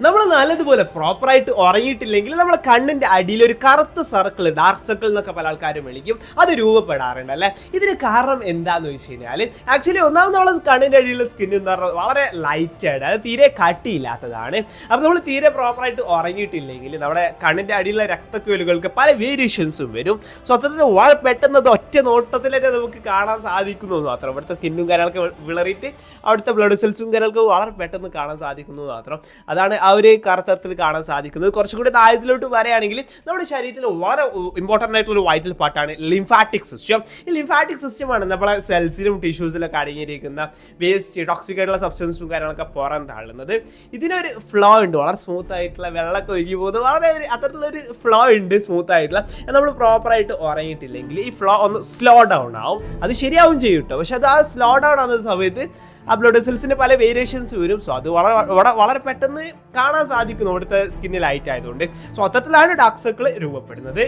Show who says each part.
Speaker 1: നമ്മൾ നല്ലതുപോലെ പ്രോപ്പറായിട്ട് ഉറങ്ങിയിട്ടില്ലെങ്കിൽ നമ്മുടെ കണ്ണിന്റെ അടിയിൽ ഒരു കറുത്ത സർക്കിൾ, ഡാർക്ക് സർക്കിൾ എന്നൊക്കെ പല ആൾക്കാരും വിളിക്കും, അത് രൂപപ്പെടാറുണ്ട് അല്ലേ. ഇതിന് കാരണം എന്താന്ന് വെച്ച് കഴിഞ്ഞാൽ ആക്ച്വലി ഒന്നാമത് നമ്മൾ കണ്ണിന്റെ അടിയിലുള്ള സ്കിൻ എന്ന് പറഞ്ഞാൽ വളരെ ലൈറ്റ് ആയിട്ട്, അത് തീരെ കട്ടിയില്ലാത്തതാണ്. അപ്പോൾ നമ്മൾ തീരെ പ്രോപ്പറായിട്ട് ഉറങ്ങിയിട്ടില്ലെങ്കിൽ നമ്മുടെ കണ്ണിന്റെ അടിയിലുള്ള രക്തക്കുഴലുകൾക്ക് പല വേരിയേഷൻസും വരും. സ്വത്തത്തിൽ വളരെ പെട്ടെന്ന് അത് ഒറ്റ നോട്ടത്തിൽ തന്നെ നമുക്ക് കാണാൻ സാധിക്കുന്നു മാത്രം. ഇവിടുത്തെ സ്കിന്നും കാര്യങ്ങളൊക്കെ വിളറിയിട്ട് അവിടുത്തെ ബ്ലഡ് സെൽസും കാര്യങ്ങൾക്ക് വളരെ പെട്ടെന്ന് കാണാൻ സാധിക്കുന്നു മാത്രം. അതാണ് ആ ഒരു കറുത്തത്തിൽ കാണാൻ സാധിക്കുന്നത്. കുറച്ചും കൂടി ആയതിലോട്ട് വരികയാണെങ്കിൽ നമ്മുടെ ശരീരത്തിൽ വളരെ ഇമ്പോർട്ടൻ്റ് ആയിട്ടുള്ള ഒരു വൈറ്റൽ പാർട്ടാണ് ലിംഫാറ്റിക് സിസ്റ്റം. ഈ ലിംഫാറ്റിക് സിസ്റ്റമാണ് നമ്മളെ സെൽസിലും ടിഷ്യൂസിലൊക്കെ അടങ്ങിയിരിക്കുന്ന വേസ്റ്റ്, ടോക്സിക് ആയിട്ടുള്ള സബ്സ്റ്റൻസും കാര്യങ്ങളൊക്കെ പുറം തള്ളുന്നത്. ഇതിനൊരു ഫ്ലോ ഉണ്ട്, വളരെ സ്മൂത്ത് ആയിട്ടുള്ള വെള്ളമൊക്കെ ഒഴുകി പോകുന്നത്, വളരെ അത്തരത്തിലൊരു ഫ്ലോ ഉണ്ട് സ്മൂത്ത് ആയിട്ടുള്ള. നമ്മൾ പ്രോപ്പറായിട്ട് ഉറങ്ങിയിട്ടില്ലെങ്കിൽ ഈ ഫ്ലോ ഒന്ന് സ്ലോ ഡൗൺ ആവും. അത് ശരിയാവും ചെയ്യും കേട്ടോ. പക്ഷെ അത് ആ സ്ലോ ഡൗൺ ആവുന്ന സമയത്ത് ആ ബ്ലഡ് സെൽസിന് പല വേരിയേഷൻസ് വരും. സോ അത് വളരെ പെട്ടെന്ന് കാണാൻ സാധിക്കുന്നു ഇവിടുത്തെ സ്കിന്നിൽ ലൈറ്റ് ആയതുകൊണ്ട്. സോ അത്തരത്തിലാണ് ഡാർക്ക് സർക്കിൾ രൂപപ്പെടുന്നത്.